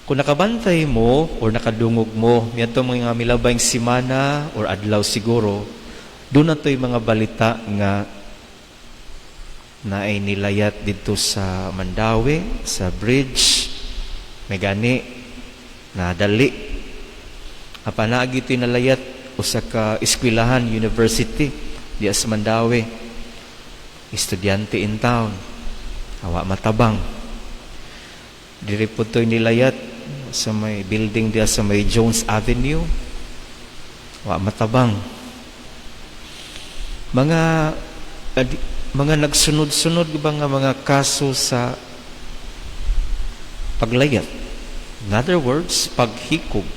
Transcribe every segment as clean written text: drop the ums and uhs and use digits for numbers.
Kung nakabantay mo or nakadungog mo, nito mga milabayng simana or adlaw siguro, doon na to yung mga balita nga na ay nilayat dito sa Mandawi, sa bridge, may gani, na dali. Apanagi ito yung nalayat o sa ka-eskwelahan, university, diya sa Mandawi. Estudyante in town, awa matabang. Diri po ito yung nilayat sa may building diya sa may Jones Avenue, awa matabang. Mga nagsunod-sunod ba nga mga kaso sa paglayat. In other words, paghikog.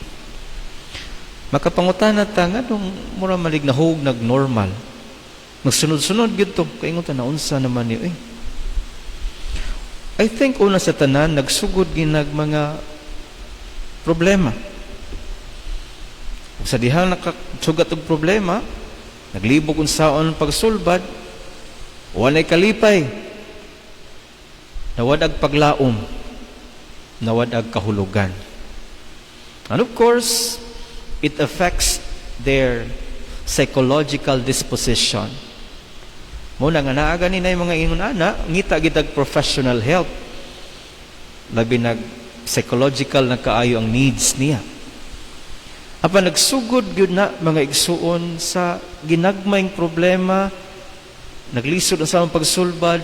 Makapangutan na ta nga nung mura malig na hug nag-normal. Nagsunod-sunod gito. Kaingon ta na unsa naman niyo I think una sa tanan nagsugod ginag mga problema. Sa dihang nakasugat og problema, naglibog unsaon pagsulbad, walay kalipay, nawadag paglaom, nawadag kahulugan. And of course, it affects their psychological disposition. Muna nga naaga ni na yung mga inunana, ngita gitag professional help. Labi psychological na kaayo ang needs niya. Apa nagsugod yun na mga igsuon sa ginagmayng problema, naglisod sa among pagsulbad,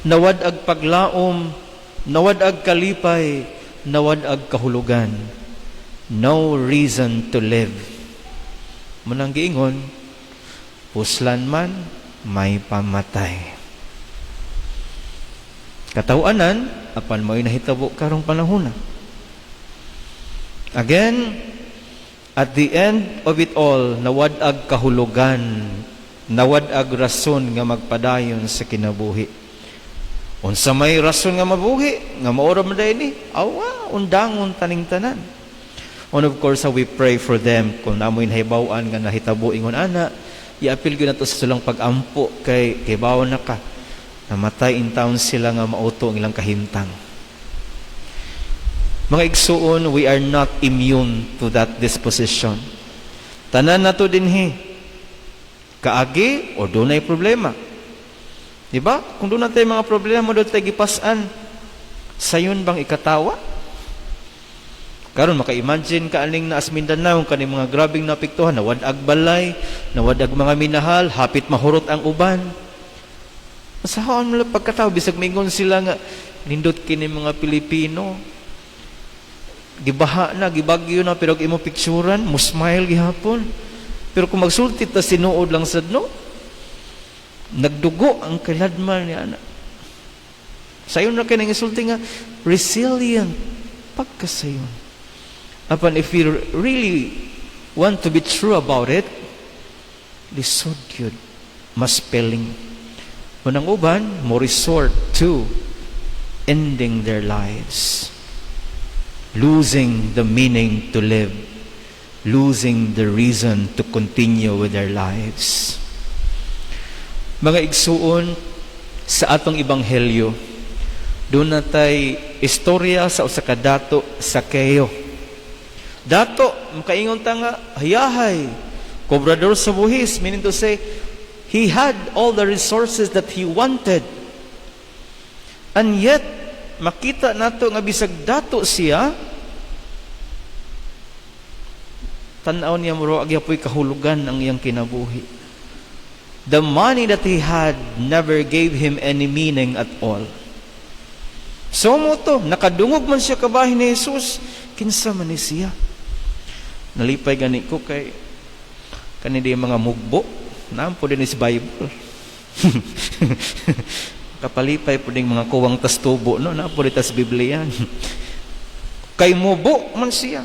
nawadag paglaom, nawadag kalipay, nawadag kahulugan. No reason to live. Munang giingon, puslan man, may pamatay. Katawanan, apan mo'y nahitabo karong panahon na. Again, at the end of it all, nawadag kahulugan, nawadag rason nga magpadayon sa kinabuhi. Unsa may rason nga mabuhi, nga maura man ni, awa, undangon taning tanan. And of course, we pray for them, kung namoy nahibawan nga nahitabo ingon ana, i-appeal ko na to sa silang pag-ampo kay bawon na ka, namatay in town sila nga mauto ang ilang kahimtang. Mga igsuon, we are not immune to that disposition. Tanan na to dinhi. Kaagi o doon ay problema. Diba? Kung doon natin mga problema, doon tayo gipasan, sayon bang ikatawa? Karon maka-imagine ka aning na as Mindanao, kaning mga grabing napiktuhan, nawadag balay, nawadag mga minahal, hapit mahurot ang uban. Masahon mo pagkatao, bisag mingon sila nga, nindot kini mga Pilipino, gibaha na, gibagyo na, pero imo picturean, mo smile gihapon. Pero kung magsulti ta sinuod lang sad no, nagdugo ang kaladman niya na. Sayon na kayo nang isulti nga, resilient, pagkasayon. Apan if you really want to be true about it, lisod yun, mas spelling. Unang uban, mo resort to ending their lives. Losing the meaning to live, losing the reason to continue with their lives. Mga igsuon sa atong ebanghelyo, doon natay istorya sa usa ka dato sa Sakeo. Dato, makaingon ta nga, hayahay, kobrador sa buhis, meaning to say, he had all the resources that he wanted. And yet, makita nato nga bisag dato siya, tanaw niya muro agyapoy kahulugan ang iyang kinabuhi. The money that he had never gave him any meaning at all. So mo to, nakadungog man siya kabahin ni Jesus, kinsa man ni siya. Nalipay gani ko kay kanidi mga mugbo, naampo din is Bible. Kapalipay po ding mga kuwang tastubo, no? Naampo din tas Biblia. Kay mubo man siya.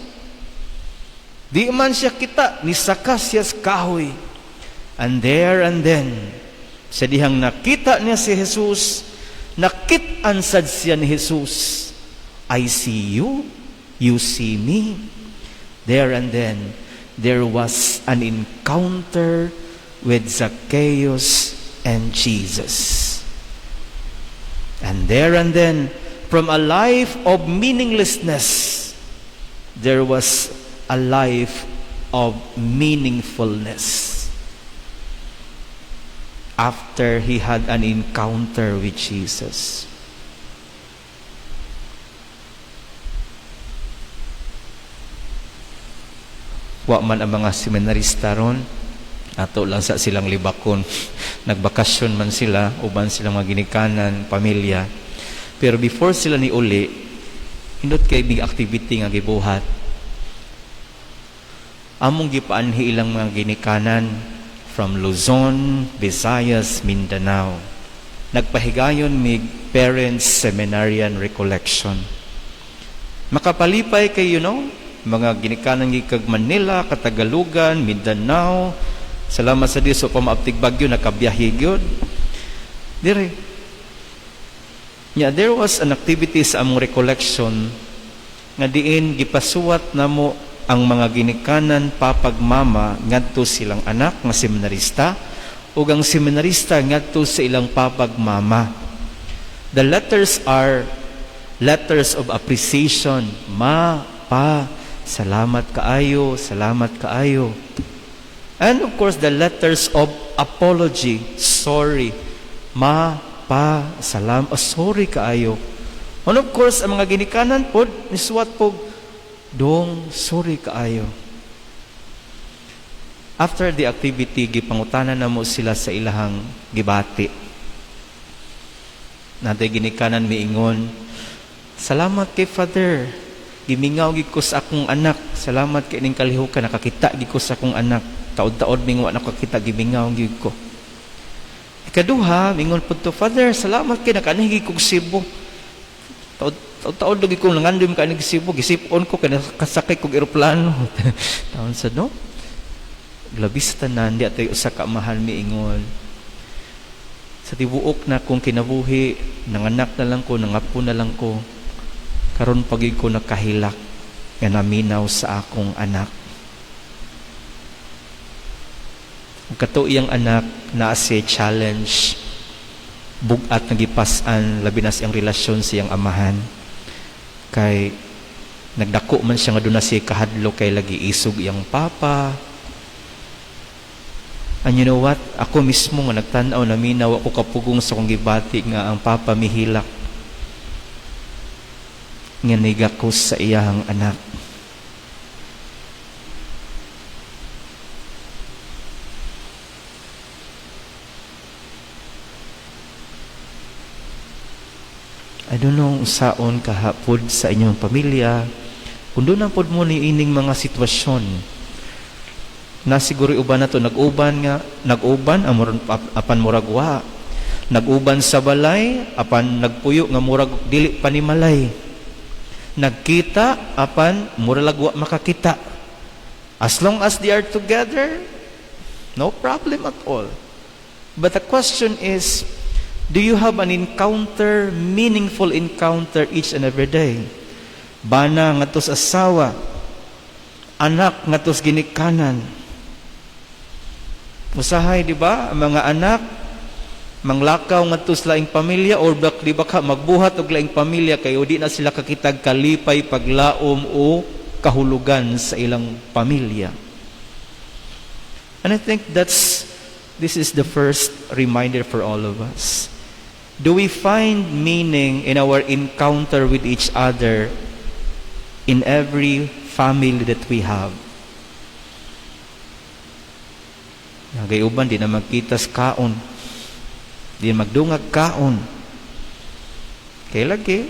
Di man siya kita, nisakas siya sa kahoy. And there and then, sa dihang nakita niya si Jesus, nakit-an sad siya ni Jesus. I see you, you see me. There and then, there was an encounter with Zacchaeus and Jesus. And there and then, from a life of meaninglessness, there was a life of meaningfulness after he had an encounter with Jesus. Wa man ang mga seminarista ron, ato lang sa silang libakon. Nagbakasyon man sila, uban silang mga ginikanan, pamilya. Pero before sila ni uli, hindot kay big activity nga gibuhat. Among gipaanhi ilang mga ginikanan from Luzon, Visayas, Mindanao. Nagpahigayon mig Parents Seminarian Recollection. Makapalipay kay mga ginikanan gikag Manila, Katagalugan, Mindanao. Salamat sa Dios, so pamaaptig bagyo, nakabiyahe gyud. Dire. There was an activity sa among recollection nga diin gipasuwat namo ang mga ginikanan papagmama ngadto silang anak nga seminarista ug ang seminarista ngadto sa ilang papagmama. The letters are letters of appreciation. Ma, pa, salamat kaayo, salamat kaayo. And of course, the letters of apology. Sorry. Ma, pa, sorry kaayo. And of course, ang mga ginikanan po, nisuwat po, dong, sorry kaayo. After the activity, gipangutanan na mo sila sa ilahang gibati. Naday ginikanan miingon, salamat kay Father. Gimingaw gid ko sa akong anak. Salamat kay ning kalihukan, nakakita gid ko sa akong anak. Taod-taod mingwa nakakita gimingaw gid ko. Ikaduha, mingon pud to, Father, salamat kay nakanahigi kog Cebu. Taod-taod lagi kong nangandim ka Cebu, gisipon ko kay nakasakay kog eroplano. Taon sa no? Labis tanan di atay usa ka mahal miingon. Sa tibuok na kong kinabuhi, nanganak na lang ko, nangapo na lang ko. Karon pagig ko nakahilak nga naminaw sa akong anak. Ang kato iyang anak na si challenge, bugat nagipasan, labi na siyang relasyon siyang amahan. Kay nagdako man siya nga doon na siya kahadlo kay lagi isog iyang papa. And you know what? Ako mismo nga nagtanaw na minaw ako kapugong sa kong gibati nga ang papa mihilak. Nga nigakos sa iyang anak. I don't know saon kahapod sa inyong pamilya, kung doon ang pod mo ni ining mga sitwasyon na siguro uban na to, nag-uban apan muragwa, nag-uban sa balay apan nagpuyo nga murag dili panimalay, nagkita apan muralagwa makakita. As long as they are together, no problem at all. But the question is, do you have an encounter, meaningful encounter each and every day? Bana ngatos asawa, anak ngatos ginikanan. Usahay, di ba? Ang mga anak, manglakaw ngatos laing pamilya, or di ba ka magbuhat og laing pamilya, kayo di na sila kakitag kalipay, paglaom o kahulugan sa ilang pamilya. And I think this is the first reminder for all of us. Do we find meaning in our encounter with each other in every family that we have? Nagayuban, di na magkitas kaon. Di na magdungag kaon. Kaya lagi,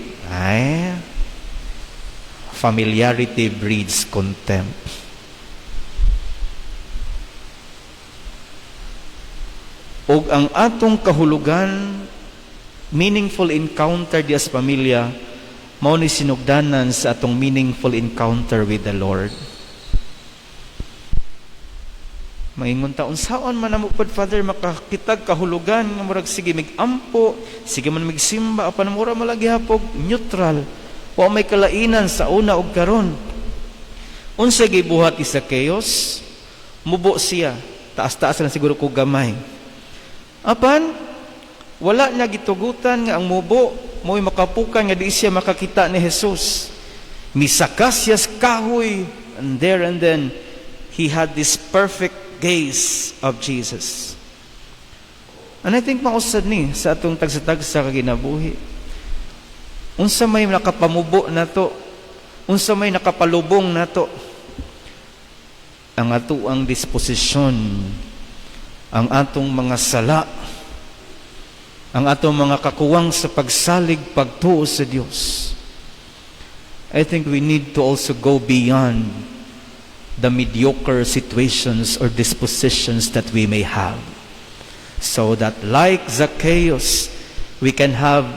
familiarity breeds contempt. Og ang atong kahulugan, meaningful encounter di as pamilya, mao ni sinugdanan sa atong meaningful encounter with the Lord. Maingon taon saon man namo pod, Father, makakitag kahulugan nga murag sige migampo, sige man migsimba, apan mura malagi hapog neutral. Wa may kalainan sa una ug karon. Unsa gibuhat ni Zacchaeus? Mubo siya, taas-taas lang siguro ko gamay. Apan wala na gitugutan nga ang mubo mo'y makapukan nga di siya makakita ni Jesus. Misakasyas kahoy, and then, he had this perfect gaze of Jesus. And I think mausad ni sa atong tagsa-tagsa kaginabuhi. Unsa may nakapamubo na to, unsa may nakapalubong na to, ang atuang disposisyon, ang atong mga sala, ang atong mga kakuwang sa pagsalig, pagtuo sa Dios. I think we need to also go beyond the mediocre situations or dispositions that we may have, so that like Zacchaeus, we can have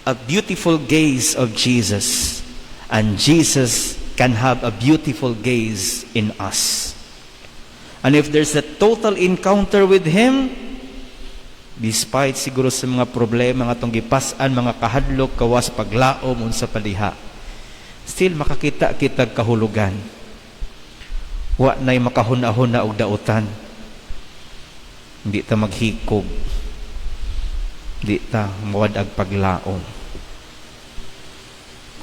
a beautiful gaze of Jesus, and Jesus can have a beautiful gaze in us. And if there's a total encounter with Him, despite siguro sa mga problema nga atong gipas-an, mga kahadlok, kawas, paglaom, unsa padiha, still makakita kita kahulugan. Wa na'y makahuna-huna og dautan. Hindi ta maghikog. Hindi ta mawadag paglaom.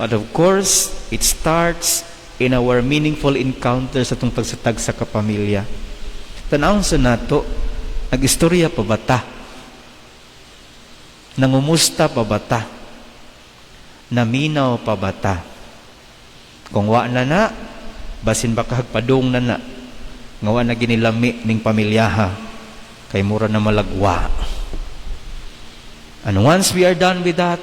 But of course, it starts in our meaningful encounters sa itong tagsatag sa kapamilya. Tanawon sa nato, nag-istorya pa bata? Nangumusta pa bata? Naminaw pa bata? Kung wa na, basin baka hagpadong na nga wa na ginilami ning pamilyaha, kay mura na malagwa. And once we are done with that,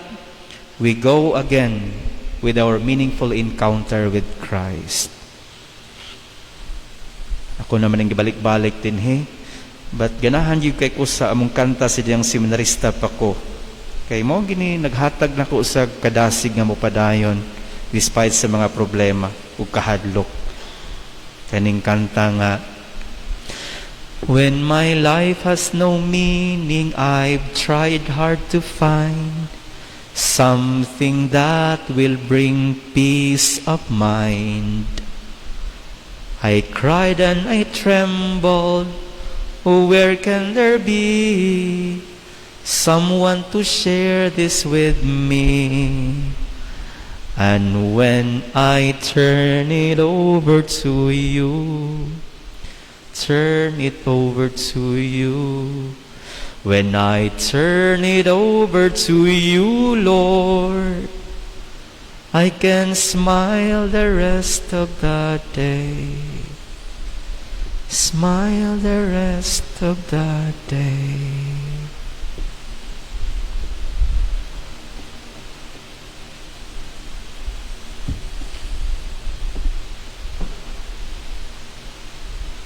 we go again with our meaningful encounter with Christ. Ako naman ang gibalik-balik din, but ganahan yung kay ko sa among kanta sa diyang seminarista pa ko. Kay mo gini naghatag na ko sa kadasig nga mo padayon despite sa mga problema ug kahadlok. Kaning kanta nga, when my life has no meaning, I've tried hard to find something that will bring peace of mind. I cried and I trembled, oh, where can there be someone to share this with me? And when I turn it over to you, turn it over to you, when I turn it over to you, Lord, I can smile the rest of the day, smile the rest of the day.